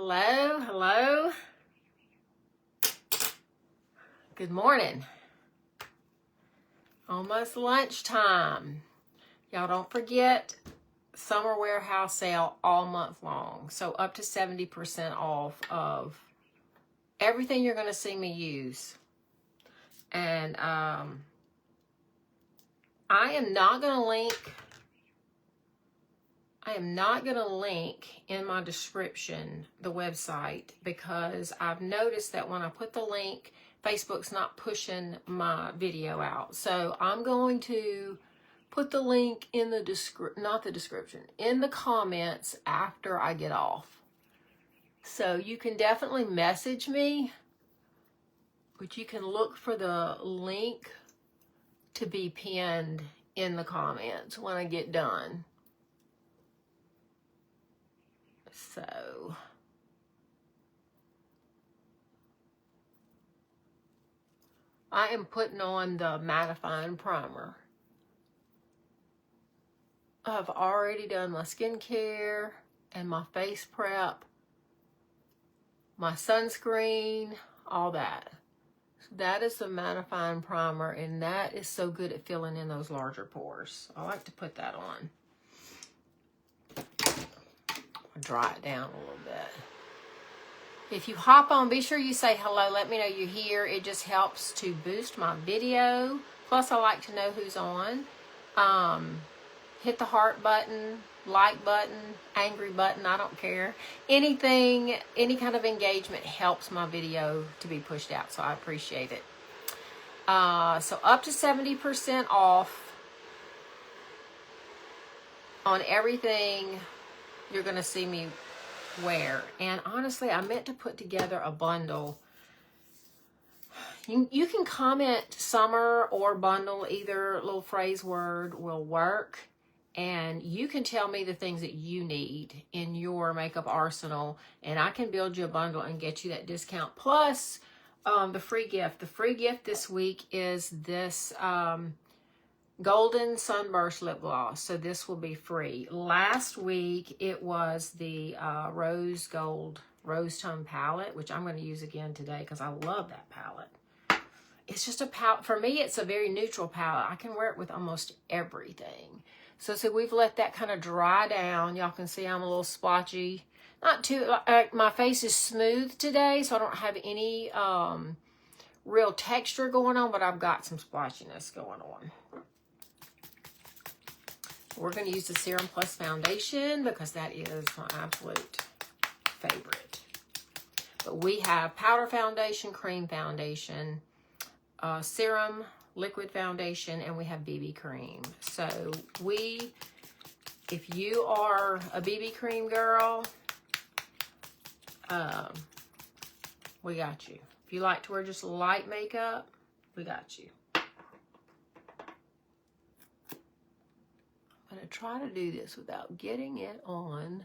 Hello, hello. Good morning. Almost lunchtime. Y'all don't forget, summer warehouse sale all month long. So up to 70% off of everything you're going to see me use. And I am not going to link in my description the website, because I've noticed that when I put the link, Facebook's not pushing my video out. So I'm going to put the link in the in the comments after I get off. So you can definitely message me, but you can look for the link to be pinned in the comments when I get done. So I am putting on the mattifying primer. I've already done my skincare and my face prep, my sunscreen, all that. So that is the mattifying primer, and that is so good at filling in those larger pores. I like to put that on. I'll dry it down a little bit. If you hop on, be sure you say hello. Let me know you're here. It just helps to boost my video. Plus, I like to know who's on. Hit the heart button, like button, angry button. I don't care. Anything, any kind of engagement helps my video to be pushed out. So I appreciate it. So up to 70% off on everything you're going to see me wear. And honestly, I meant to put together a bundle. You can comment summer or bundle, either little phrase word will work, and you can tell me the things that you need in your makeup arsenal, and I can build you a bundle and get you that discount plus the free gift. The free gift this week is this golden sunburst lip gloss. So this will be free. Last week it was the rose tone palette, which I'm going to use again today because I love that palette. It's just a palette. For me, it's a very neutral palette. I can wear it with almost everything. So we've let that kind of dry down. Y'all can see I'm a little splotchy. Not too, my face is smooth today, so I don't have any real texture going on, but I've got some splotchiness going on. We're going to use the Serum Plus Foundation because that is my absolute favorite. But we have powder foundation, cream foundation, serum, liquid foundation, and we have BB cream. So if you are a BB cream girl, we got you. If you like to wear just light makeup, we got you. I'm going to try to do this without getting it on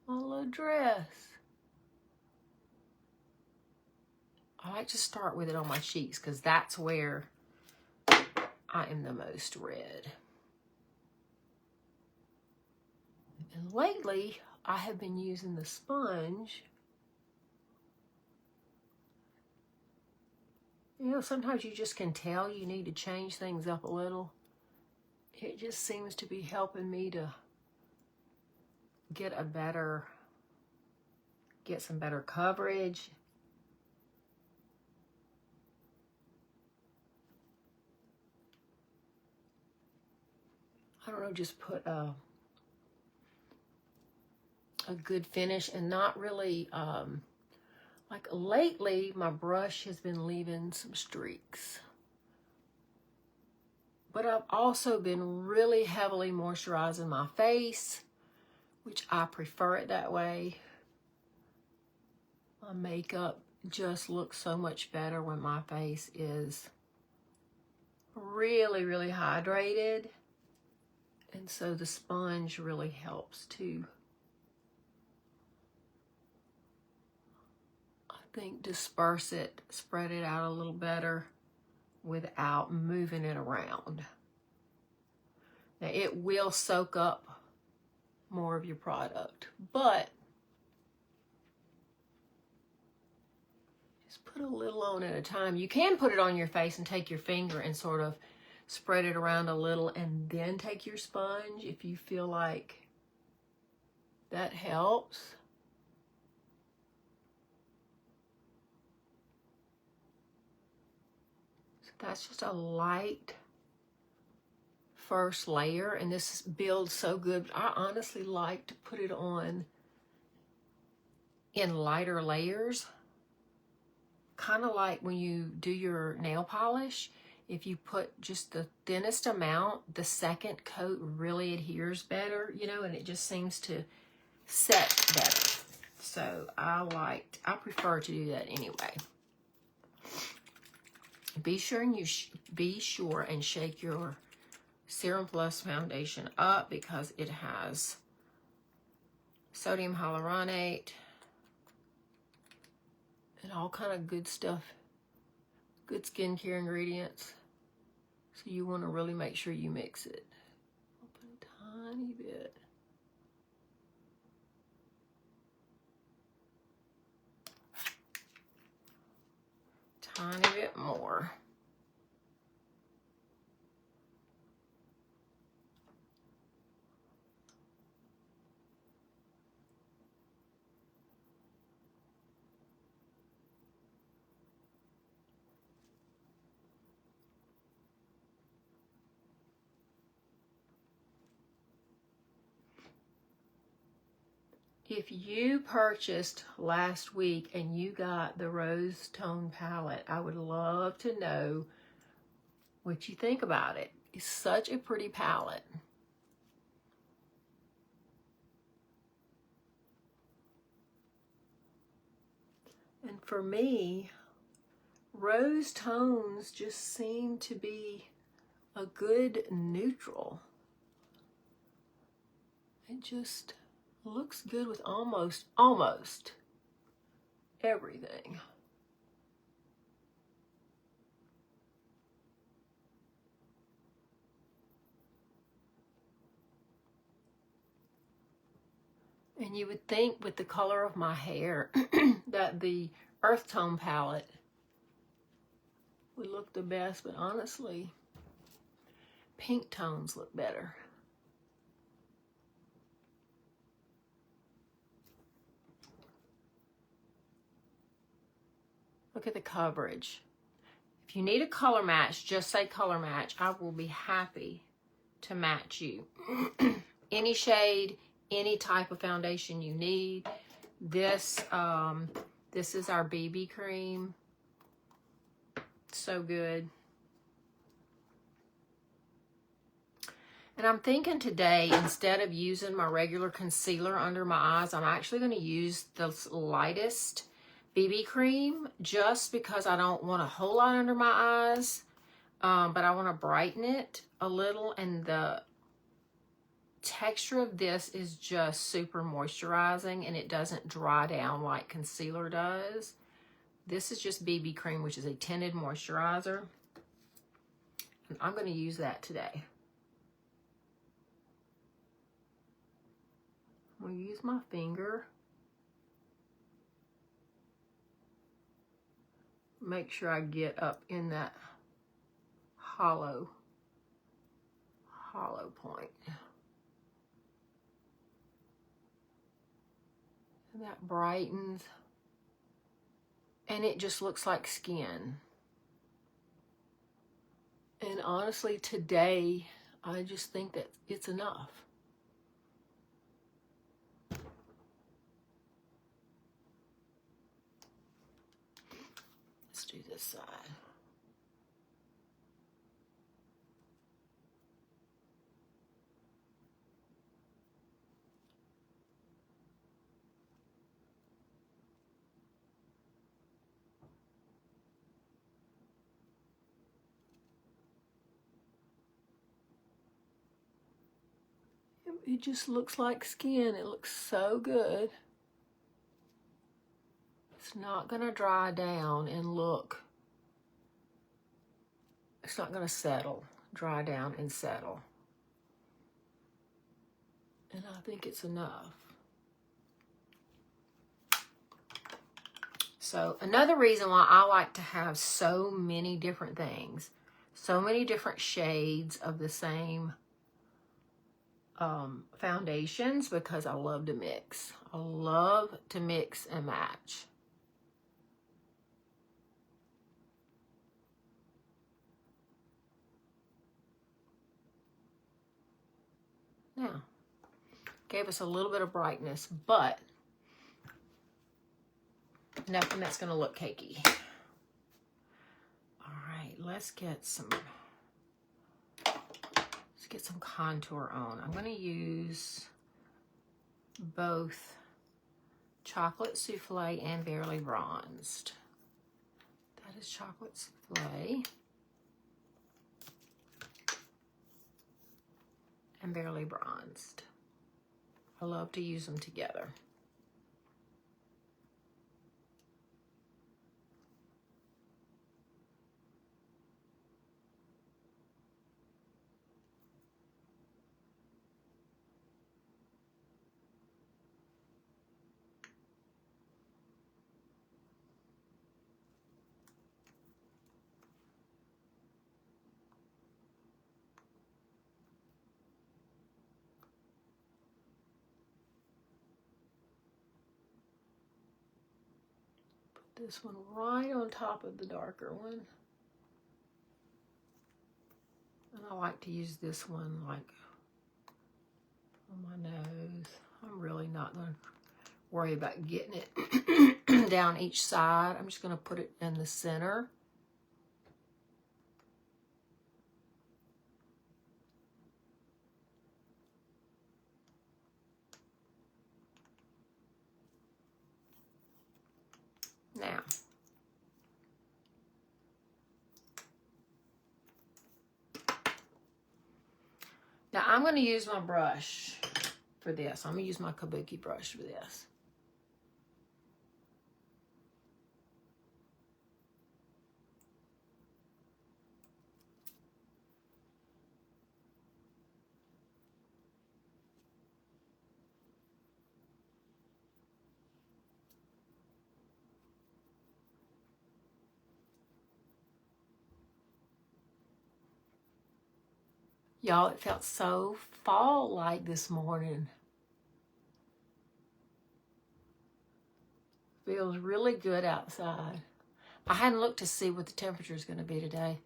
my little dress. I like to start with it on my cheeks because that's where I am the most red. And lately, I have been using the sponge. You know, sometimes you just can tell you need to change things up a little. It just seems to be helping me to get some better coverage. I don't know, just put a good finish and not really, like lately, my brush has been leaving some streaks. But I've also been really heavily moisturizing my face, which I prefer it that way. My makeup just looks so much better when my face is really, really hydrated. And so the sponge really helps to, I think, disperse it, spread it out a little better without moving it around. Now it will soak up more of your product. But just put a little on at a time. You can put it on your face and take your finger and sort of spread it around a little and then take your sponge if you feel like that helps. So that's just a light first layer, and this builds so good. I honestly like to put it on in lighter layers, kind of like when you do your nail polish. If you put just the thinnest amount, the second coat really adheres better, you know, and it just seems to set better. So I prefer to do that anyway. Be sure and shake your Serum Plus foundation up, because it has sodium hyaluronate and all kind of good stuff, good skincare ingredients. So you want to really make sure you mix it. I'll put a tiny bit. Tiny bit more. If you purchased last week and you got the Rose Tone palette, I would love to know what you think about it. It's such a pretty palette. And for me, Rose Tones just seem to be a good neutral. It just looks good with almost everything. And you would think with the color of my hair that the Earth Tone palette would look the best, but honestly, pink tones look better. Look at the coverage. If you need a color match, just say color match. I will be happy to match you. Any shade, any type of foundation you need. This is our BB cream. So good. And I'm thinking today, instead of using my regular concealer under my eyes, I'm actually going to use the lightest BB cream, just because I don't want a whole lot under my eyes, but I want to brighten it a little, and the texture of this is just super moisturizing, and it doesn't dry down like concealer does. This is just BB cream, which is a tinted moisturizer, and I'm going to use that today. I'm going to use my finger. Make sure I get up in that hollow point. And that brightens. And it just looks like skin. And honestly, today, I just think that it's enough. Let's do this side. It just looks like skin. It looks so good. It's not going to dry down and look. It's not going to settle, dry down and settle. And I think it's enough. So another reason why I like to have so many different things, so many different shades of the same foundations, because I love to mix. I love to mix and match. Now, gave us a little bit of brightness, but nothing that's going to look cakey. All right, let's get some contour on. I'm going to use both chocolate souffle and barely bronzed. That is chocolate souffle and barely bronzed. I love to use them together. This one right on top of the darker one. And I like to use this one like on my nose. I'm really not going to worry about getting it down each side. I'm just going to put it in the center. Now I'm going to use my brush for this. I'm going to use my kabuki brush for this. Y'all, it felt so fall-like this morning. Feels really good outside. I hadn't looked to see what the temperature is going to be today.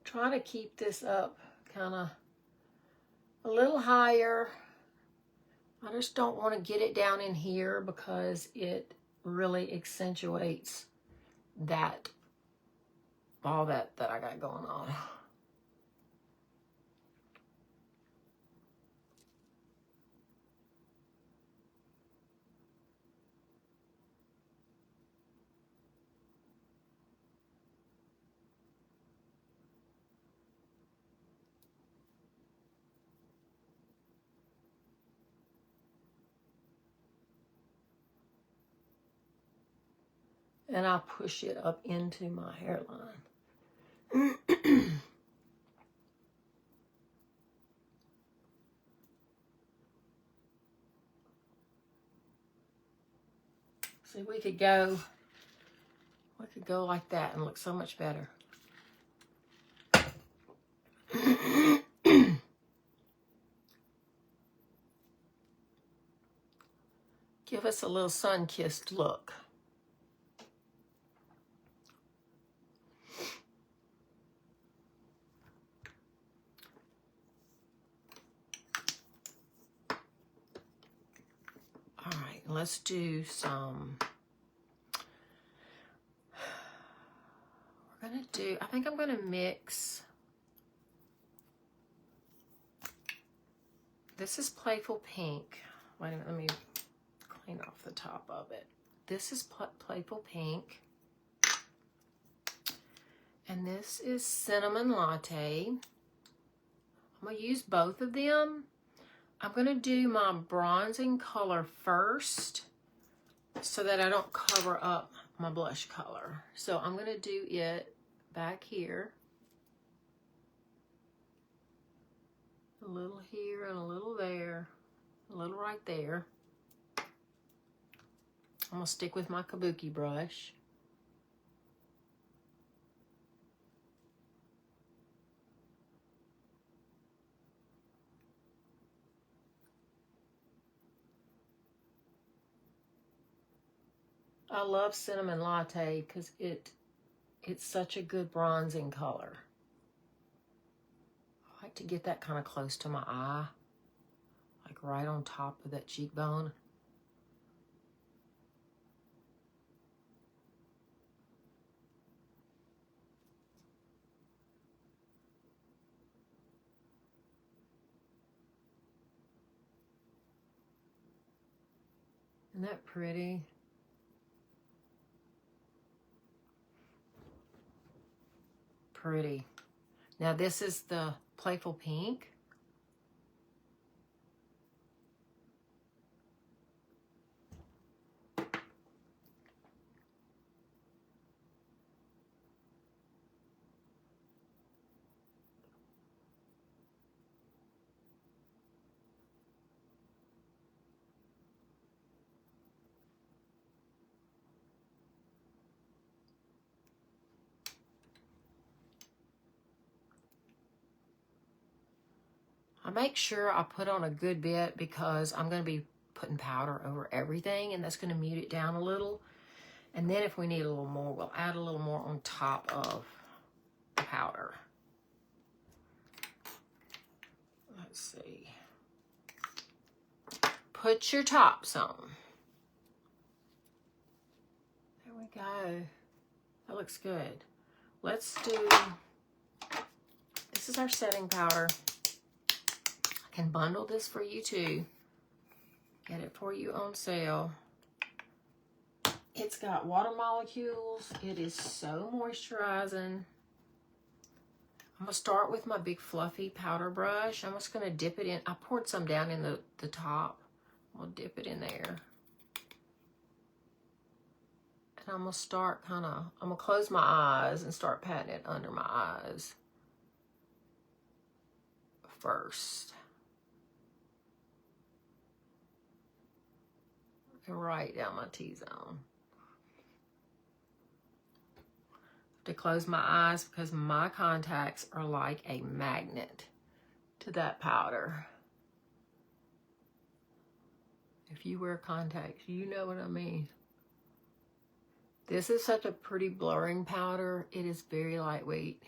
Trying to keep this up kind of a little higher. I just don't want to get it down in here because it really accentuates that, all that I got going on. And I'll push it up into my hairline. See, we could go like that and look so much better. Give us a little sun-kissed look. All right, let's do some. I think I'm gonna mix. This is Playful Pink. Wait a minute, let me clean off the top of it. this is Playful Pink. And this is Cinnamon Latte. I'm going to use both of them. I'm going to do my bronzing color first so that I don't cover up my blush color. So I'm going to do it back here. A little here and a little there. A little right there. I'm going to stick with my kabuki brush. I love Cinnamon Latte because it's such a good bronzing color. I like to get that kind of close to my eye, like right on top of that cheekbone. Isn't that pretty? Pretty. Now this is the Playful Pink. I make sure I put on a good bit because I'm going to be putting powder over everything, and that's going to mute it down a little. And then if we need a little more, we'll add a little more on top of the powder. Let's see. Put your tops on. There we go. That looks good. Let's do, this is our setting powder. I can bundle this for you too. Get it for you on sale. It's got water molecules. It is so moisturizing. I'm gonna start with my big fluffy powder brush. I'm just gonna dip it in. I poured some down in the top. I'll dip it in there. And I'm gonna start I'm gonna close my eyes and start patting it under my eyes first. And right down my T-zone. To close my eyes because my contacts are like a magnet to that powder. If you wear contacts, you know what I mean. This is such a pretty blurring powder. It is very lightweight.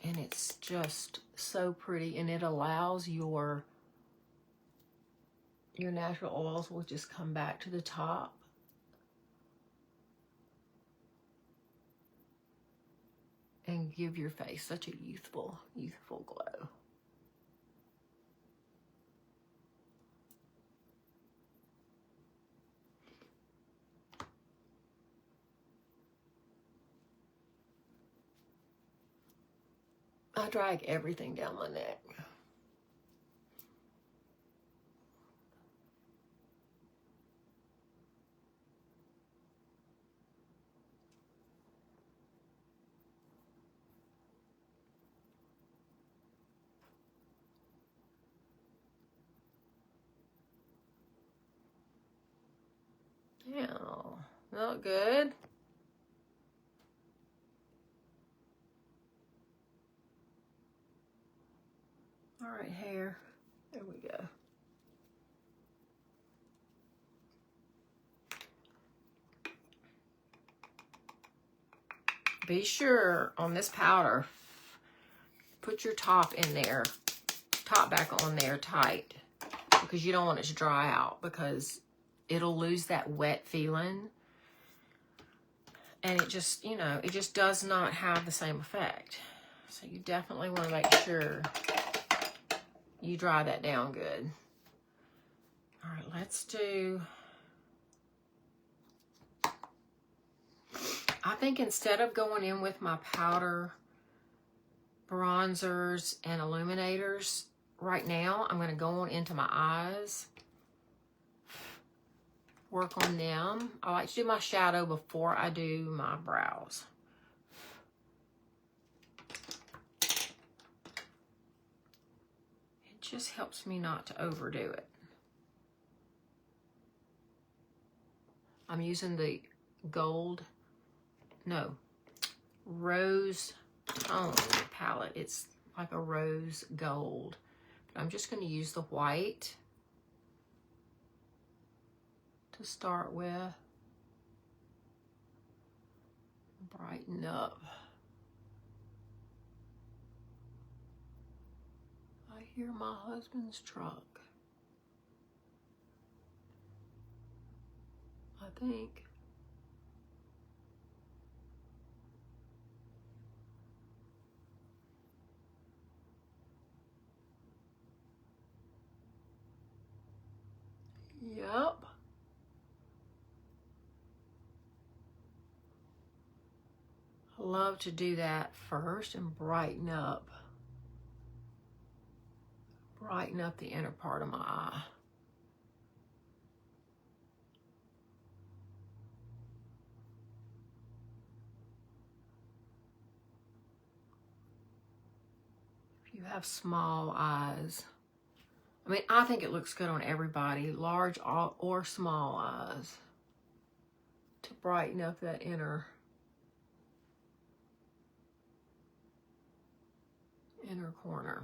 And it's just so pretty, and it allows your natural oils will just come back to the top. And give your face such a youthful glow. I drag everything down my neck. Yeah, not good. All right, hair. There we go. Be sure on this powder, put your top in there, top back on there tight, because you don't want it to dry out because it'll lose that wet feeling. And it just, you know, it just does not have the same effect. So you definitely want to make sure you dry that down good. All right, let's do, I think instead of going in with my powder bronzers and illuminators right now, I'm going to go on into my eyes, work on them. I like to do my shadow before I do my brows. It just helps me not to overdo it. I'm using the rose tone palette. It's like a rose gold. But I'm just going to use the white to start with. Brighten up. I hear my husband's truck. I think. Yep. I love to do that first and brighten up. Brighten up the inner part of my eye. If you have small eyes, I mean, I think it looks good on everybody, large or small eyes, to brighten up that inner corner.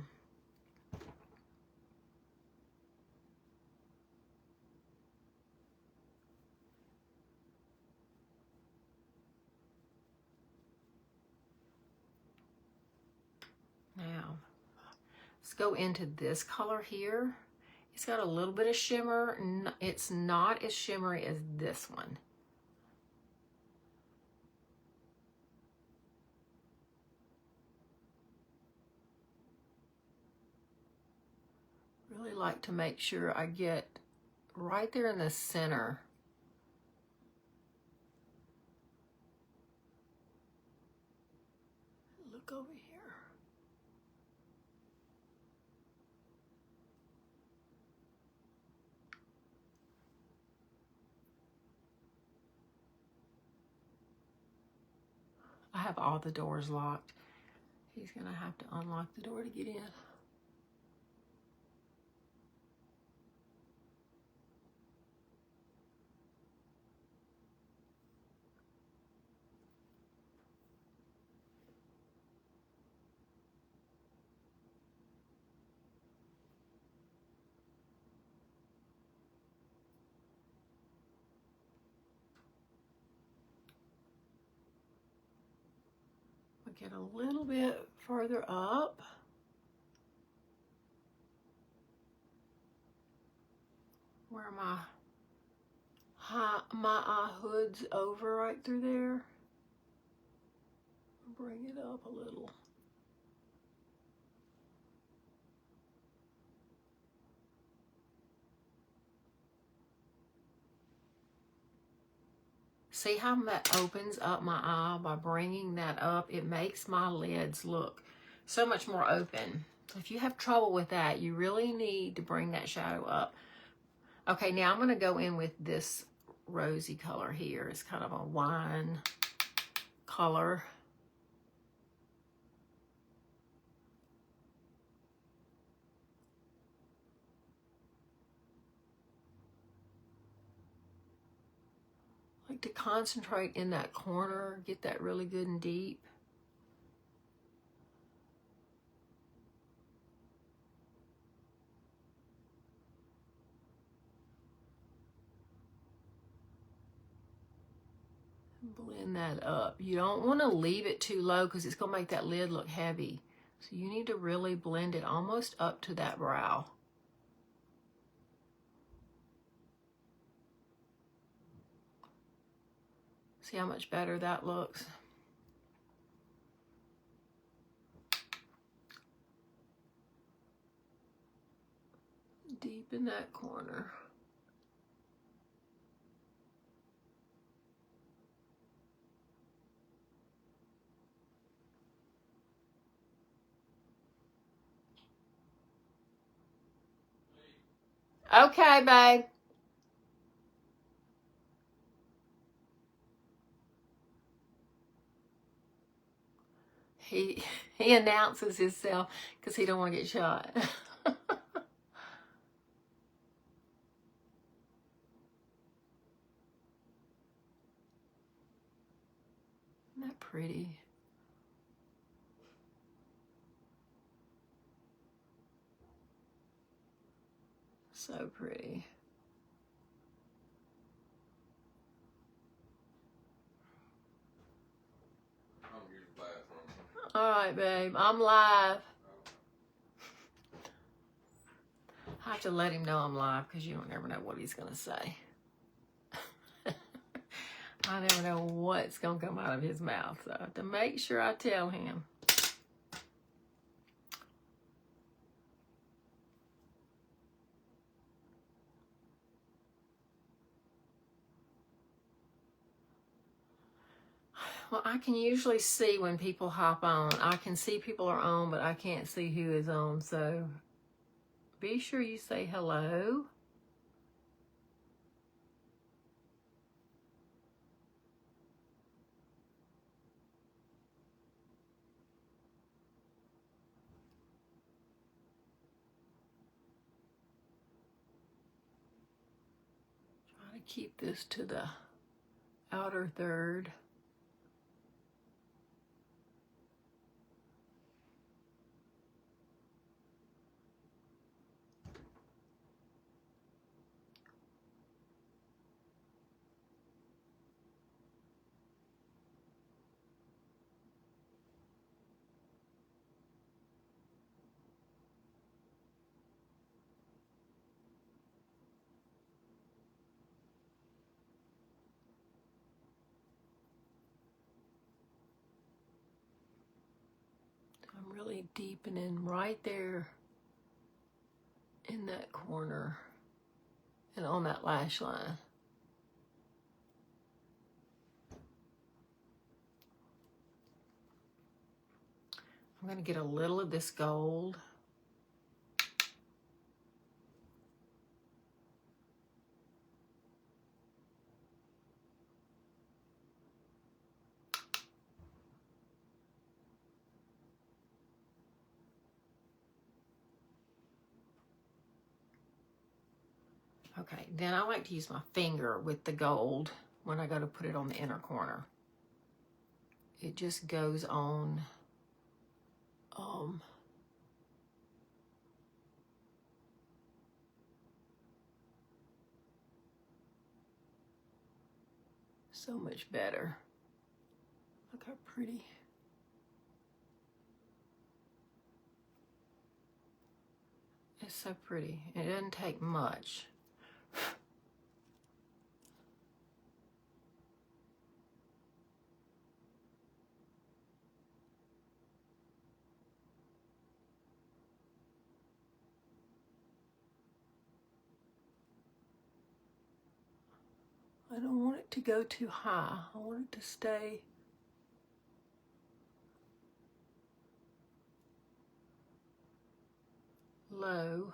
Now, let's go into this color here. It's got a little bit of shimmer. It's not as shimmery as this one. Really like to make sure I get right there in the center. Look over here. I have all the doors locked. He's gonna have to unlock the door to get in. Get a little bit further up. Where my eye hood's over right through there. Bring it up a little. See how that opens up my eye by bringing that up? It makes my lids look so much more open. So if you have trouble with that, you really need to bring that shadow up. Okay, now I'm going to go in with this rosy color here. It's kind of a wine color. Like to concentrate in that corner, get that really good and deep. Blend that up. You don't want to leave it too low because it's going to make that lid look heavy. So you need to really blend it almost up to that brow. See how much better that looks? deep in that corner. Okay, babe. He announces himself because he don't want to get shot. Isn't that pretty? So pretty. All right, babe. I'm live. I have to let him know I'm live because you don't never know what he's going to say. I never know what's going to come out of his mouth. So I have to make sure I tell him. Well, I can usually see when people hop on. I can see people are on, but I can't see who is on. So be sure you say hello. Try to keep this to the outer third. I'm really deepening right there in that corner and on that lash line. I'm going to get a little of this gold. Okay, then I like to use my finger with the gold when I go to put it on the inner corner. It just goes on so much better. Look how pretty. It's so pretty. It doesn't take much. I don't want it to go too high. I want it to stay low.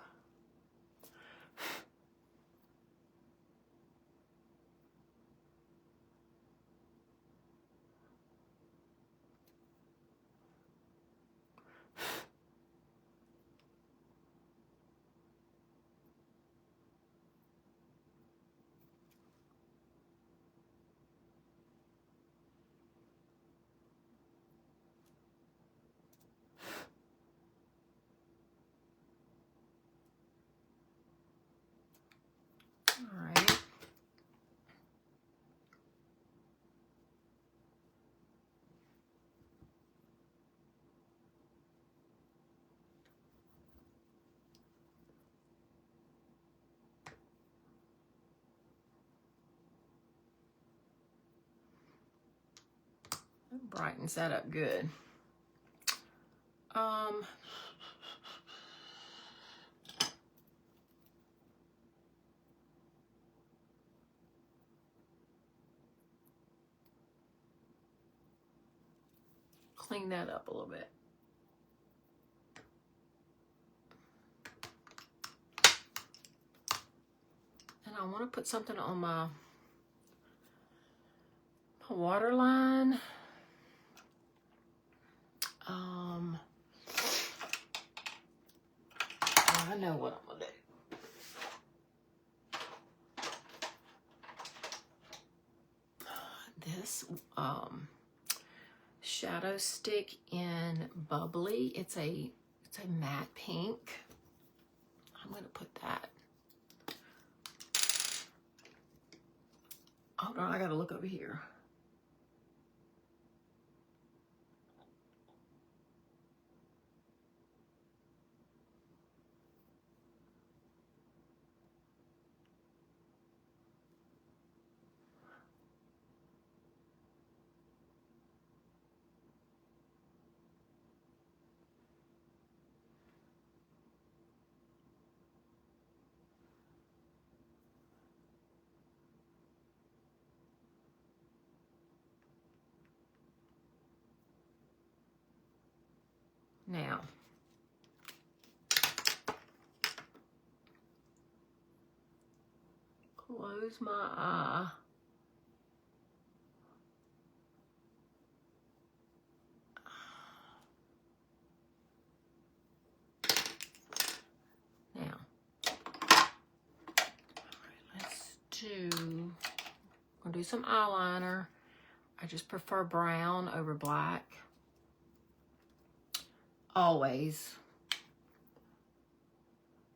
All right. That brightens that up good. clean that up a little bit. And I want to put something on my waterline. I know what I'm gonna do. This shadow stick in Bubbly. It's a matte pink. I'm gonna put that. Hold on, I gotta look over here. Now, close my eye. Now, all right, let's do, I'm gonna do some eyeliner. I just prefer brown over black. Always,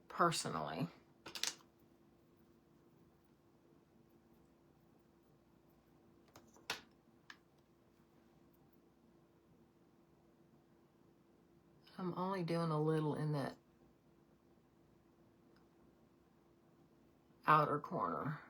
personally. I'm only doing a little in that outer corner.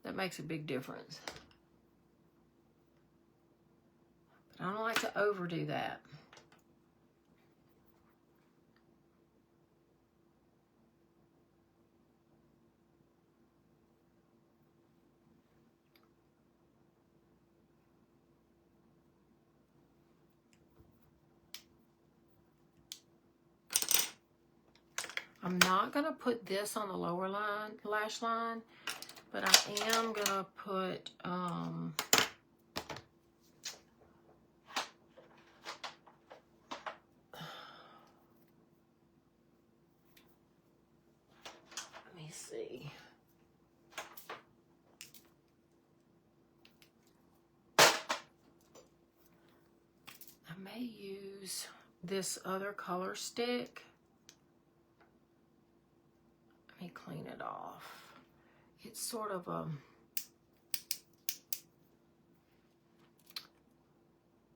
That makes a big difference. But I don't like to overdo that. I'm not gonna put this on the lower line, lash line, but I am gonna put, let me see. I may use this other color stick. Let me clean it off. It's sort of a,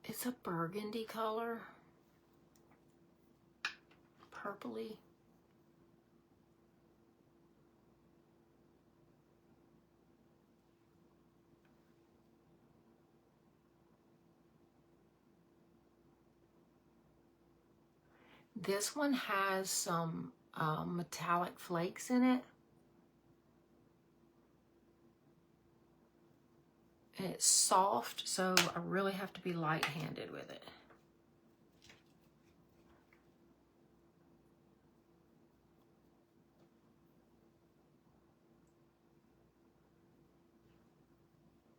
it's a burgundy color, purpley. This one has some metallic flakes in it. And it's soft, so I really have to be light-handed with it.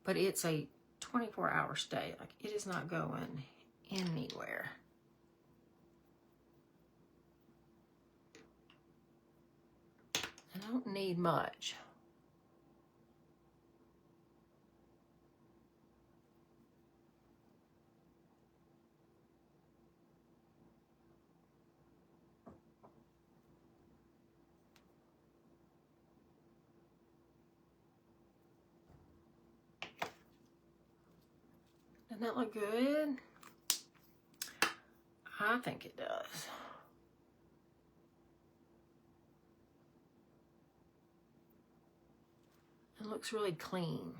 But it's a 24-hour stay. Like, it is not going anywhere. I don't need much. Doesn't that look good? I think it does. It looks really clean.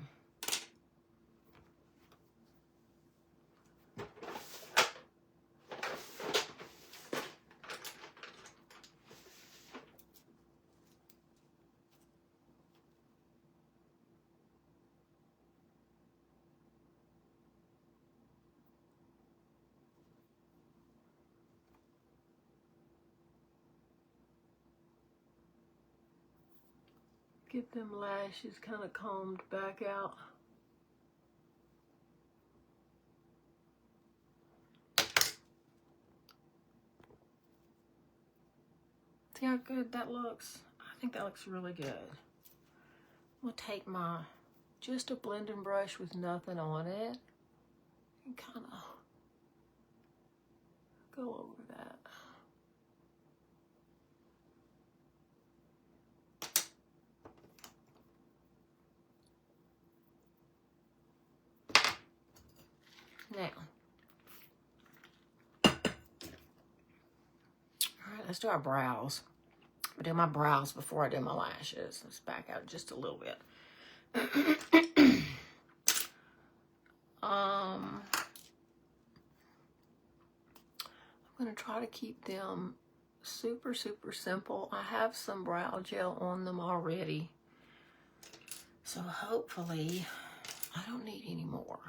Get them lashes kind of combed back out. See how good that looks? I think that looks really good. I'm gonna take my, just a blending brush with nothing on it and kind of go over that. Now, all right, let's do our brows. I'll do my brows before I do my lashes. Let's back out just a little bit. I'm going to try to keep them super, super simple. I have some brow gel on them already, so hopefully I don't need any more.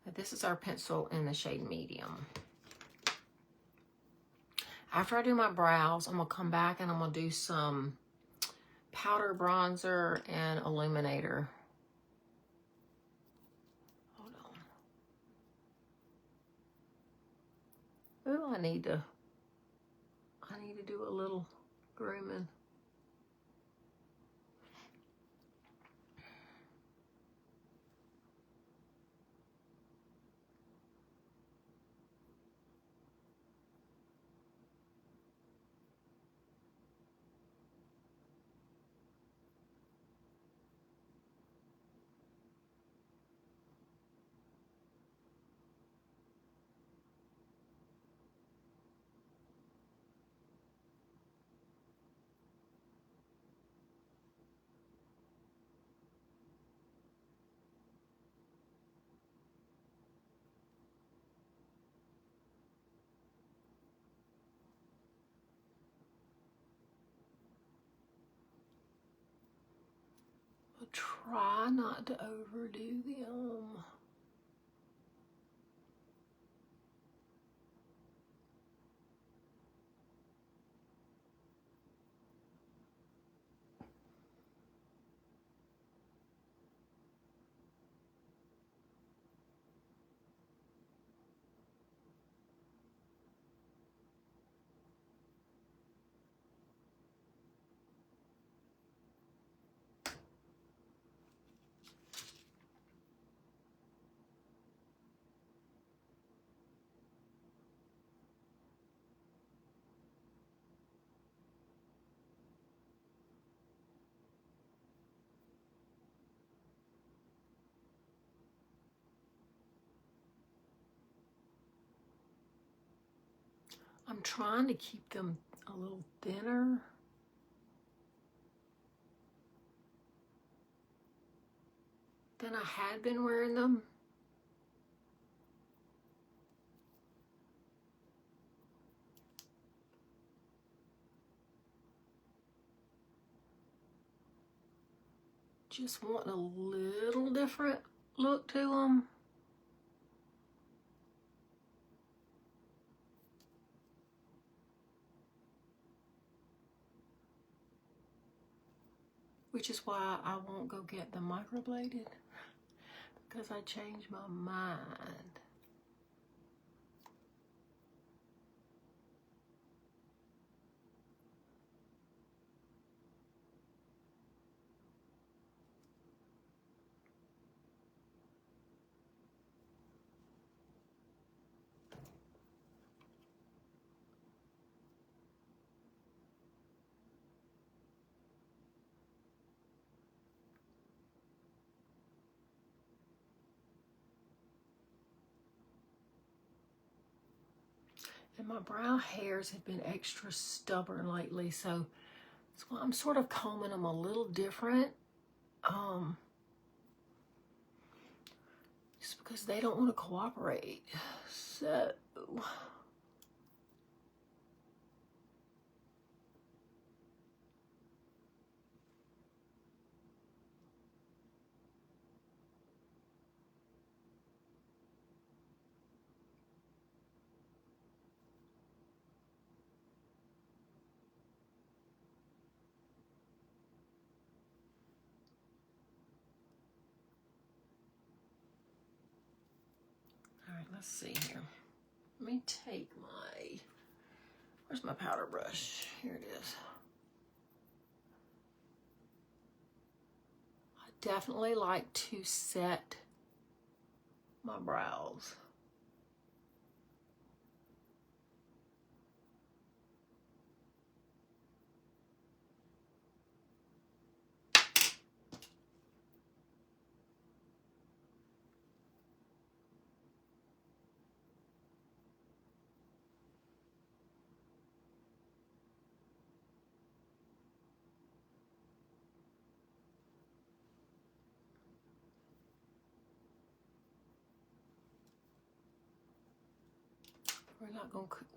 But this is our pencil in the shade medium. After I do my brows, I'm going to come back and I'm going to do some powder bronzer and illuminator. Hold on. Ooh, I need to do a little grooming. I'll try not to overdo them. I'm trying to keep them a little thinner. Than I had been wearing them. Just want a little different look to them. Which is why I won't go get them microbladed, because I changed my mind. And my brow hairs have been extra stubborn lately, so that's why I'm sort of combing them a little different. Just because they don't want to cooperate. So all right, let's see here. Let me take my, where's my powder brush? Here it is. I definitely like to set my brows.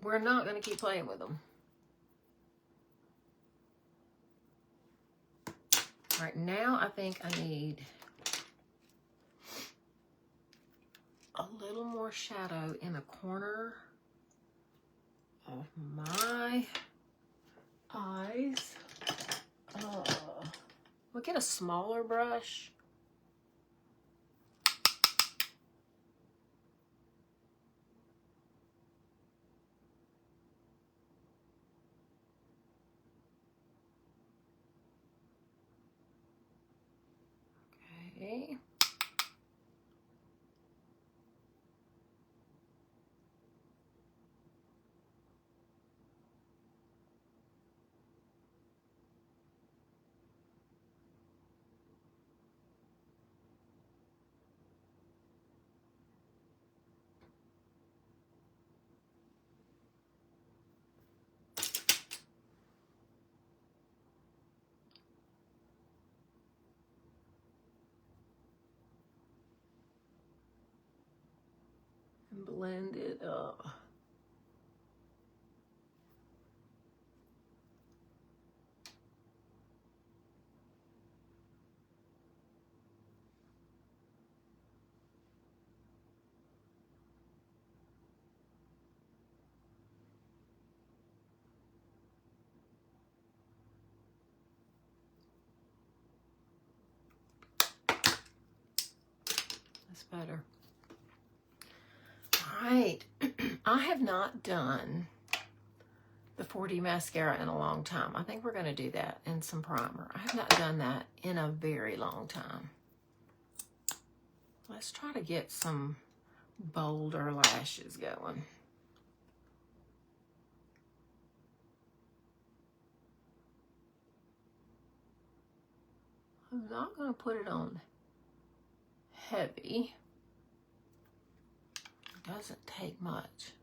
We're not gonna keep playing with them. All right, now I think I need a little more shadow in the corner of my eyes. We'll get a smaller brush. Okay. And blend it up. That's better. All right. I have not done the 4D mascara in a long time. I think we're going to do that and some primer. I have not done that in a very long time. Let's try to get some bolder lashes going. I'm not going to put it on heavy. It doesn't take much.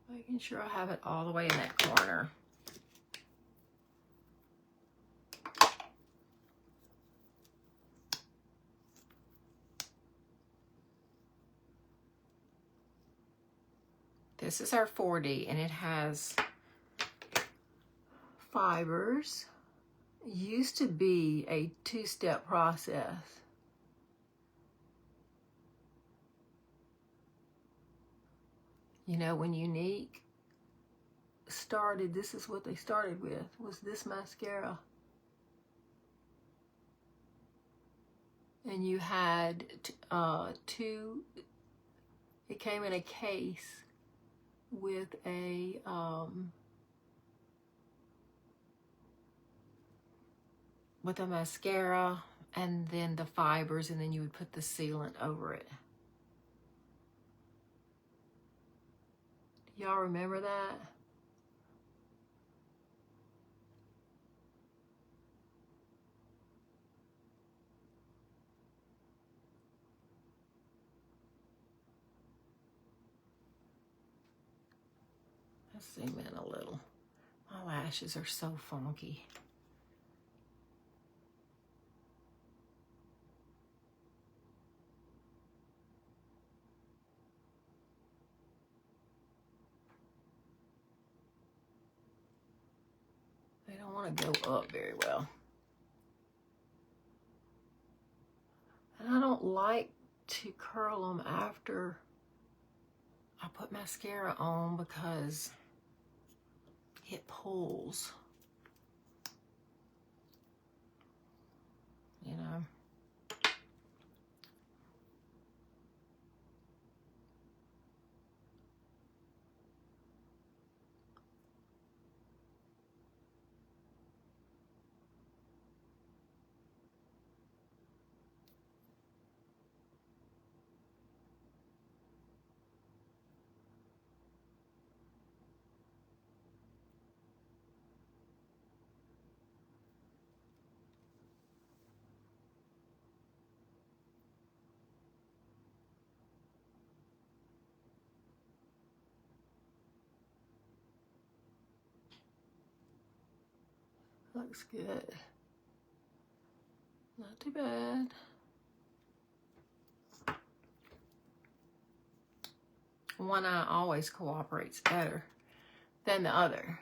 Making sure I have it all the way in that corner. This is our 4D and it has fibers. It used to be a two-step process. You know, when Unique started, this is what they started with, was this mascara. And you had two It came in a case with a mascara and then the fibers, and then you would put the sealant over it. Y'all remember that? Let's zoom in a little. My lashes are so funky. They don't want to go up very well. And I don't like to curl them after I put mascara on because it pulls, you know. Looks good. Not too bad. One eye always cooperates better than the other.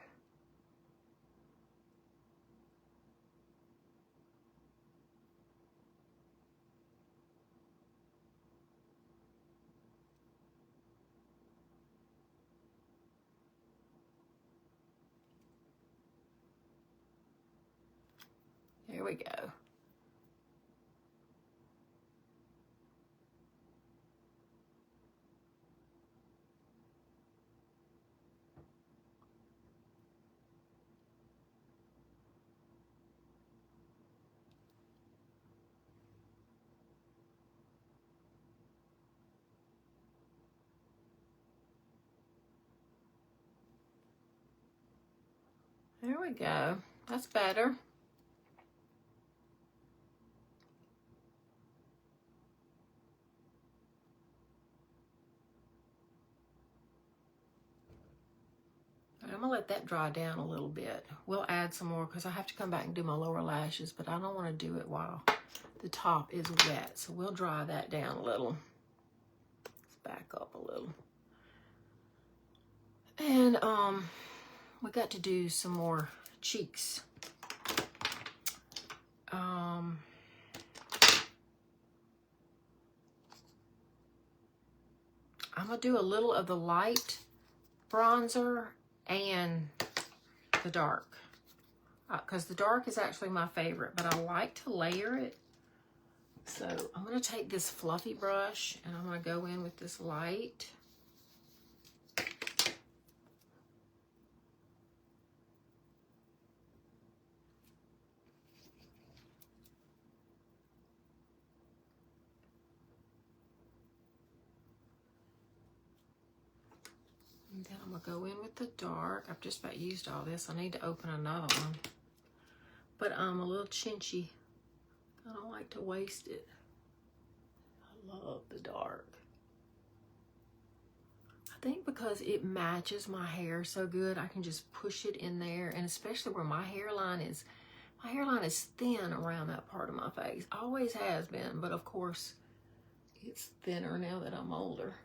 Here we go. There we go. That's better. I'm gonna let that dry down a little bit. We'll add some more because I have to come back and do my lower lashes, but I don't want to do it while the top is wet. So we'll dry that down a little. Let's back up a little. And we got to do some more cheeks. I'm gonna do a little of the light bronzer and the dark, because the dark is actually my favorite, but I like to layer it. So I'm going to take this fluffy brush and I'm going to go in with this light. And then I'm going to go in with the dark. I've just about used all this. I need to open another one. But I'm a little chinchy. I don't like to waste it. I love the dark. I think because it matches my hair so good, I can just push it in there. And especially where my hairline is thin around that part of my face. Always has been, but of course, it's thinner now that I'm older.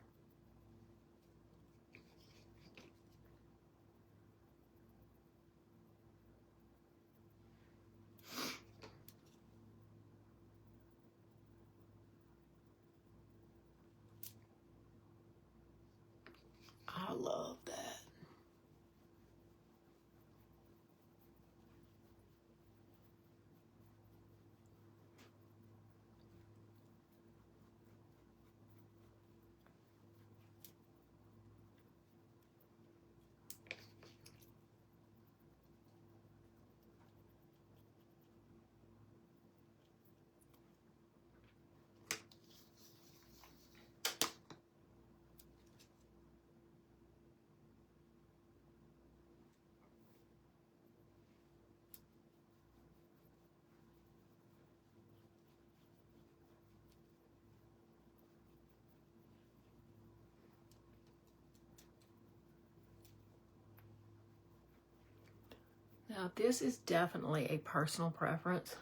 I love that. Now this is definitely a personal preference.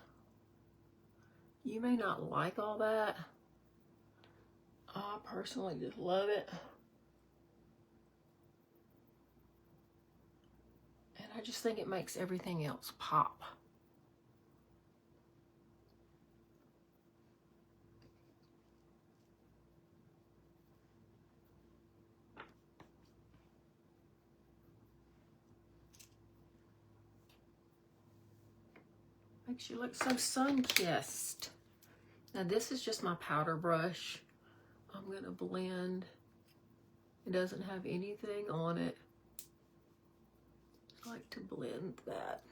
You may not like all that. I personally just love it. And I just think it makes everything else pop. Makes you look so sun-kissed. Now this is just my powder brush. I'm gonna blend. It doesn't have anything on it. I like to blend that.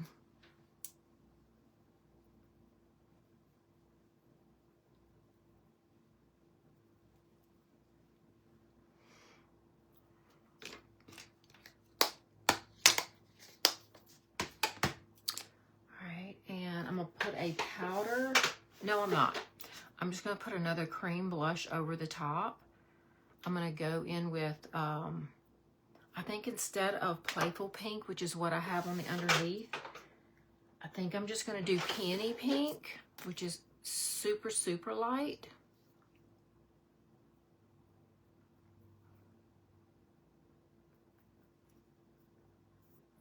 And I'm gonna put a powder. No, I'm not. I'm just gonna put another cream blush over the top. I'm gonna go in with, I think instead of Playful Pink, which is what I have on the underneath, I think I'm just gonna do Peony Pink, which is super, super light.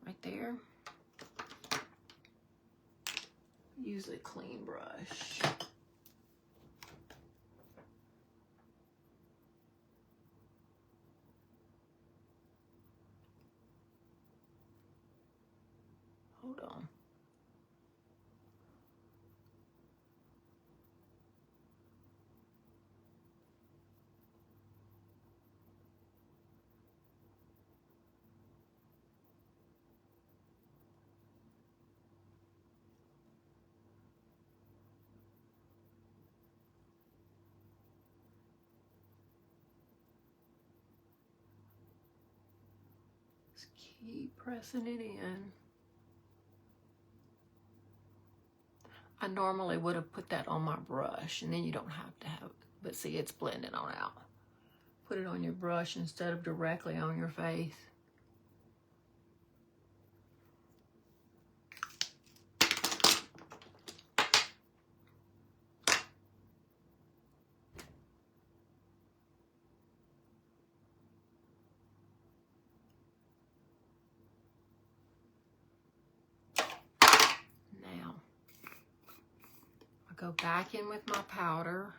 Right there. Use a clean brush. Hold on. Just keep pressing it in. I normally would have put that on my brush, and then you don't have to have it. But see, it's blending on out. Put it on your brush instead of directly on your face. Go back in with my powder.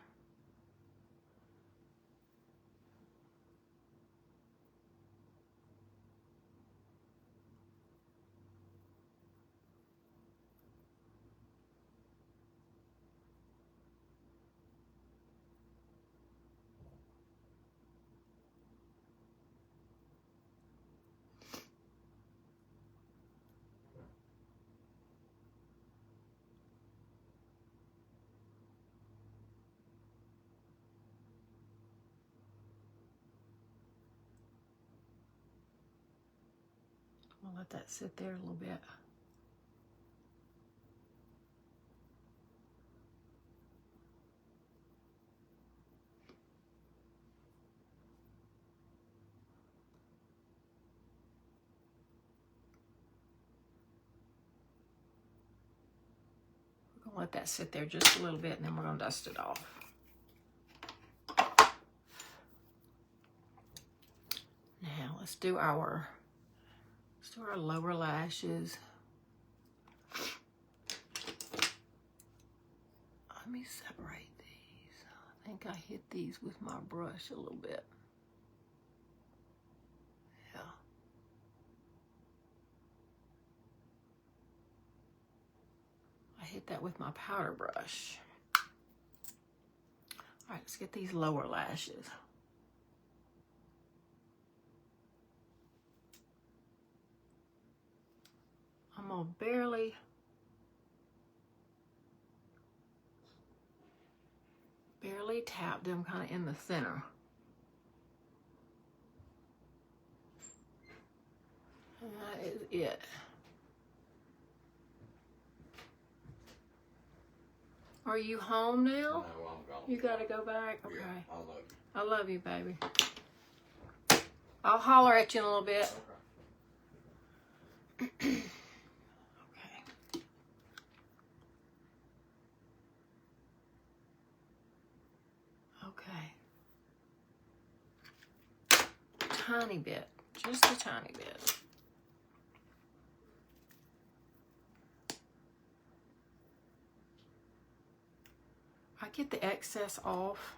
I'll let that sit there a little bit. We're gonna let that sit there just a little bit, and then we're gonna dust it off. Now let's do our lower lashes. Let me separate these. I think I hit these with my brush a little bit. Yeah. I hit that with my powder brush. All right, let's get these lower lashes. I'm gonna barely tap them kind of in the center. And that is it. Are you home now? No, I'm gone. You gotta go back? Okay. Yeah, I love you. I love you, baby. I'll holler at you in a little bit. Okay. Okay. tiny bit, just a tiny bit. I get the excess off.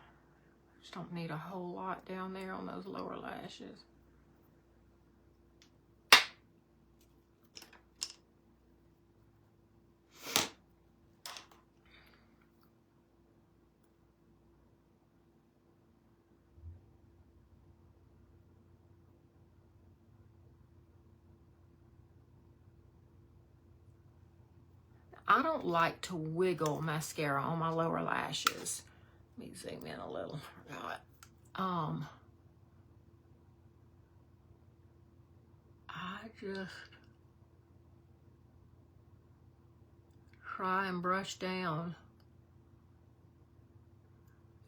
Just don't need a whole lot down there on those lower lashes. I don't like to wiggle mascara on my lower lashes. Let me zoom in a little. Forgot. I just try and brush down.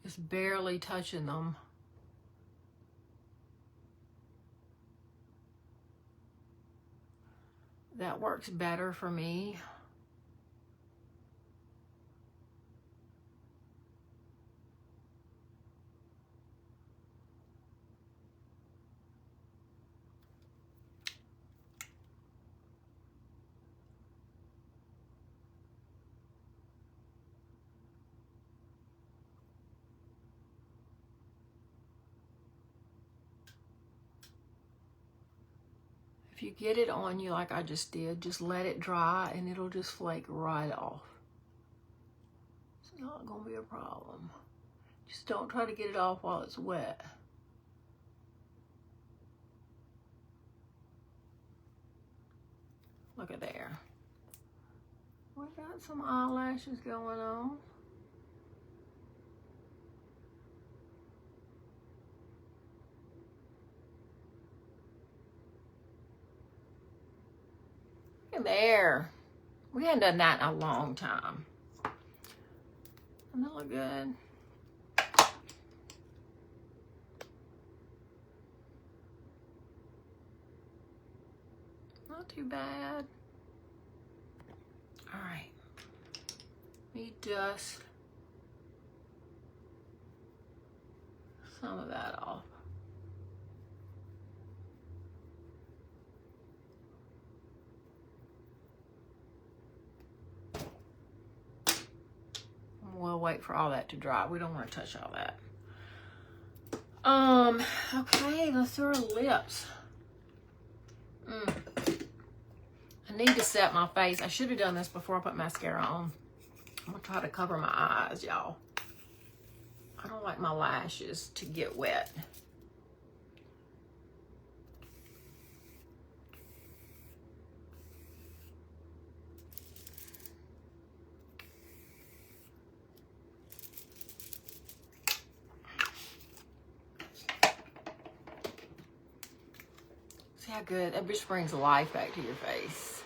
Just barely touching them. That works better for me. If you get it on you like I just did, just let it dry and it'll just flake right off. It's not gonna be a problem. Just don't try to get it off while it's wet. Look at there. We got some eyelashes going on. Look at there. We hadn't done that in a long time. Doesn't that look good? Not too bad. All right. Let me dust some of that off. We'll wait for all that to dry. We don't want to touch all that. Okay, let's do our lips. I need to set my face. I should have done this before I put mascara on. I'm gonna try to cover my eyes, y'all. I don't like my lashes to get wet. See how good? That just brings life back to your face.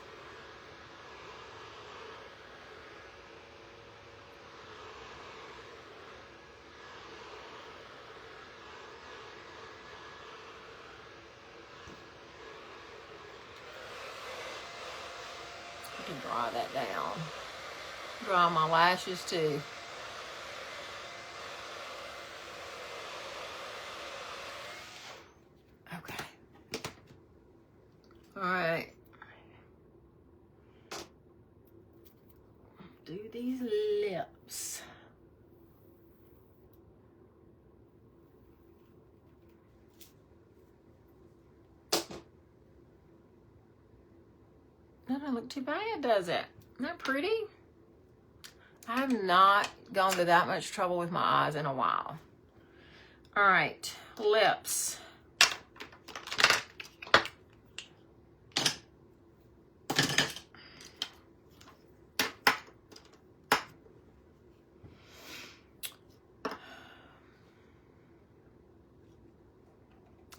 I can dry that down. Dry my lashes too. Okay. All right. Do these lips. That doesn't look too bad, does it? Isn't that pretty? I have not gone to that much trouble with my eyes in a while. All right, lips.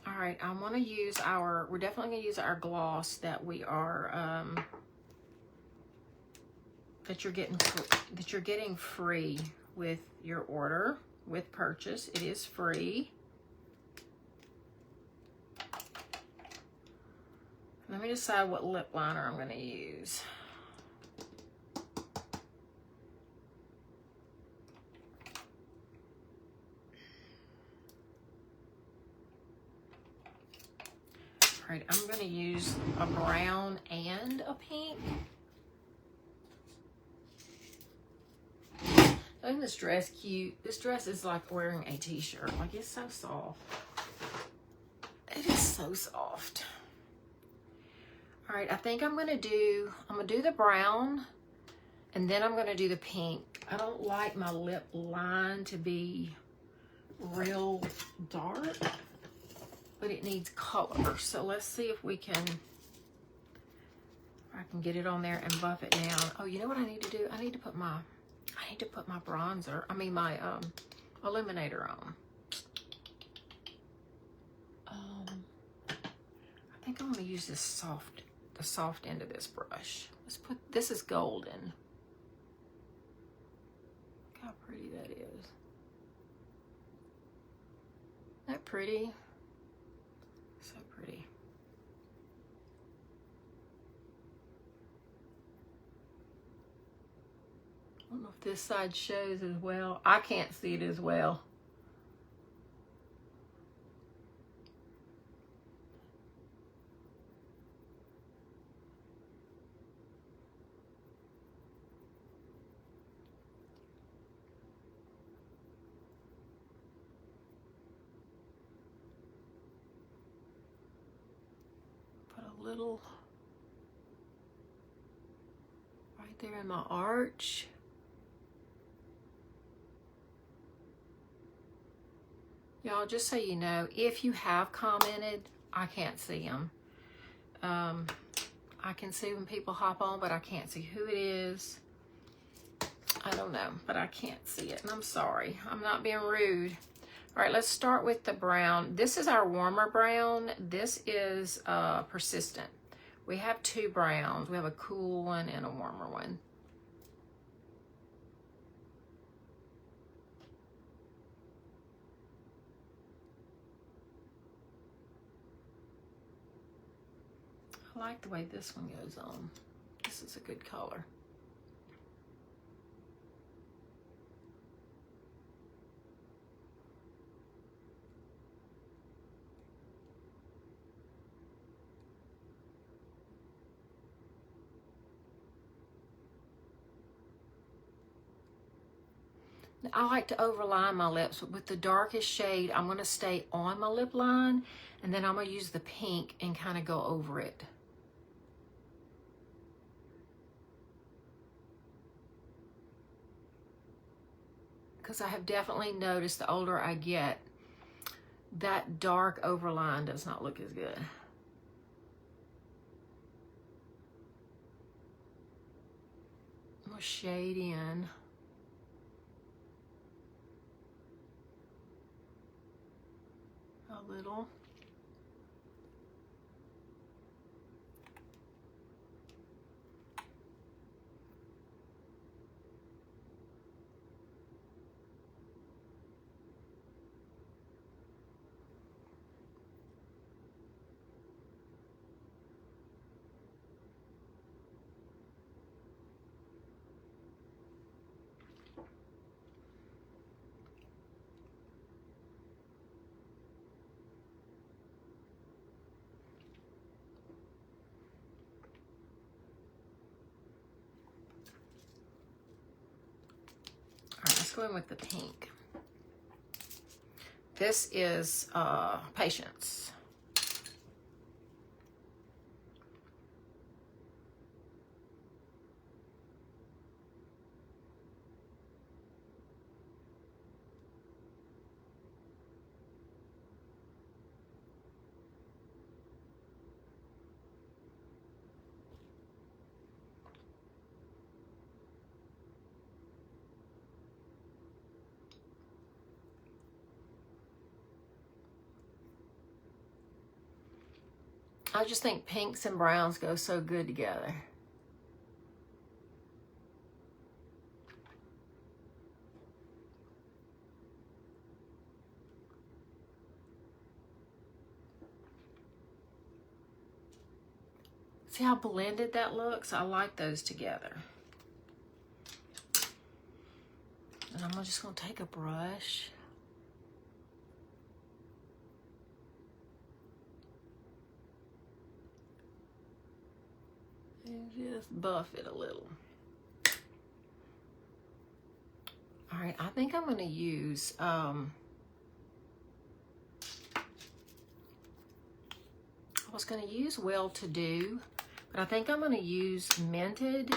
All right, I want to use we're definitely going to use our gloss that we are, that you're getting free with your order, with purchase. It is free. Let me decide what lip liner I'm going to use. right, I'm going to use a brown and a pink. Isn't this dress cute? This dress is like wearing a t-shirt. Like, it's so soft. It is so soft. All right, I think I'm gonna do the brown, and then I'm gonna do the pink. I don't like my lip line to be real dark, but it needs color. So let's see if I can get it on there and buff it down. Oh, you know what I need to do? I need to put my bronzer, my illuminator on. I think I'm gonna use the soft end of this brush. This is golden. Look how pretty that is. Isn't that pretty? So pretty. I don't know if this side shows as well. I can't see it as well. Put a little right there in my arch. Y'all, just so you know, if you have commented, I can't see them. I can see when people hop on, but I can't see who it is. I don't know, but I can't see it, and I'm sorry. I'm not being rude. All right, let's start with the brown. This is our warmer brown. This is persistent. We have two browns. We have a cool one and a warmer one. I like the way this one goes on. This is a good color. I like to overline my lips, but with the darkest shade, I'm going to stay on my lip line, and then I'm going to use the pink and kind of go over it. Because I have definitely noticed the older I get, that dark overline does not look as good. I'm going to shade in. A little. Go in with the pink. This is Patience. I just think pinks and browns go so good together. See how blended that looks? I like those together. And I'm just going to take a brush. And just buff it a little. All right, I think I'm going to use I was going to use Well To Do, but I think I'm going to use Minted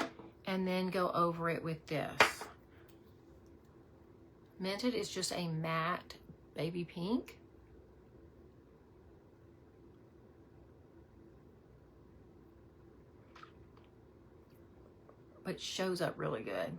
and then go over it with this. Minted is just a matte baby pink. But it shows up really good.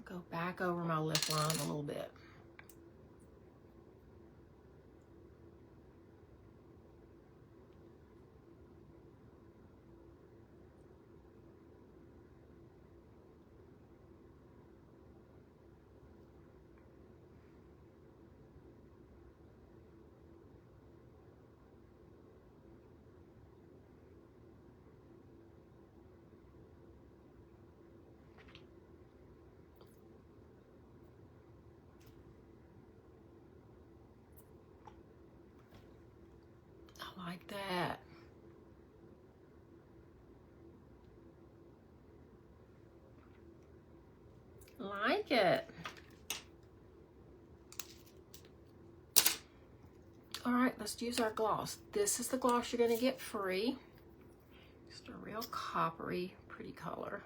Go back over my lip line a little bit. Like that. Like it. All right, let's use our gloss. This is the gloss you're going to get free. Just a real coppery, pretty color.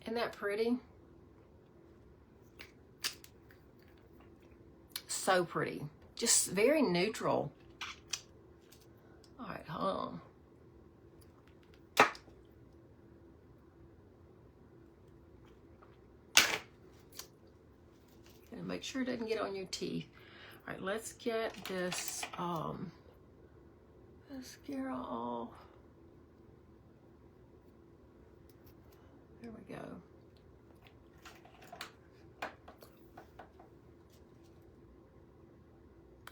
Isn't that pretty? So pretty. Just very neutral. All right, hold on. And make sure it doesn't get on your teeth. All right, let's get this mascara off. There we go.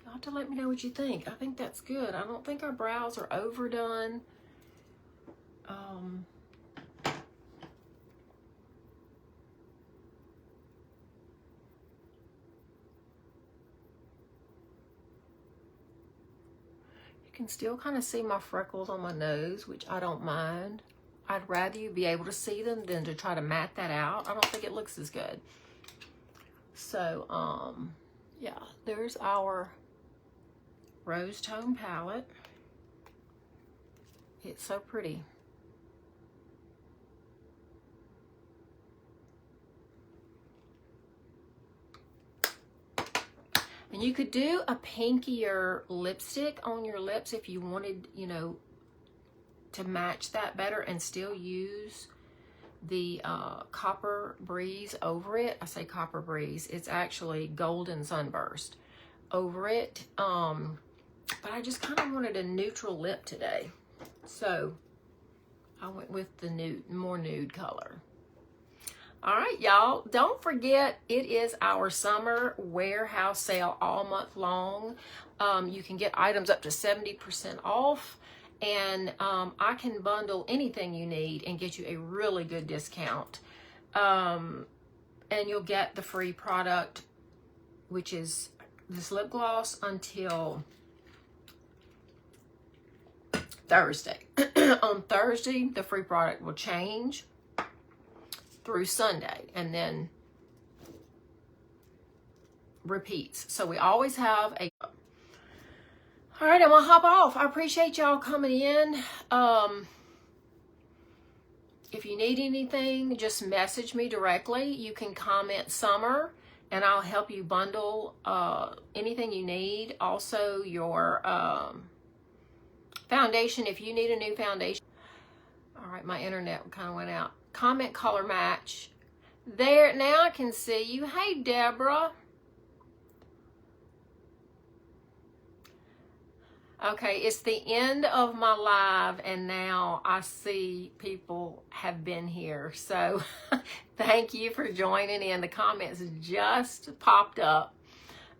You'll have to let me know what you think. I think that's good. I don't think our brows are overdone. You can still kind of see my freckles on my nose, which I don't mind. I'd rather you be able to see them than to try to matte that out. I don't think it looks as good. So, yeah, there's our rose tone palette. It's so pretty. And you could do a pinkier lipstick on your lips if you wanted, you know, to match that better and still use the Copper Breeze over it. I say Copper Breeze. It's actually Golden Sunburst over it. But I just kind of wanted a neutral lip today. So I went with the nude, more nude color. All right, y'all, don't forget it is our summer warehouse sale all month long. You can get items up to 70% off. And I can bundle anything you need and get you a really good discount. And you'll get the free product, which is this lip gloss, until Thursday. On Thursday, the free product will change through Sunday and then repeats. So we always have a... All right, I'm gonna hop off. I appreciate y'all coming in. if you need anything, just message me directly. You can comment Summer, and I'll help you bundle anything you need. Also, your foundation, if you need a new foundation. All right, my internet kind of went out. Comment color match. There, now I can see you. Hey, Deborah. Okay, it's the end of my live, and now I see people have been here. So thank you for joining in. The comments just popped up.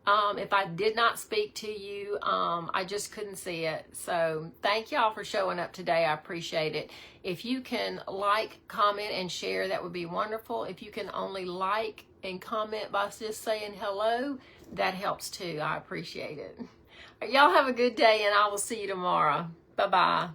If I did not speak to you, I just couldn't see it. So thank y'all for showing up today. I appreciate it. If you can like, comment, and share, that would be wonderful. If you can only like and comment by just saying hello, that helps too. I appreciate it. Y'all have a good day, and I will see you tomorrow. Bye-bye.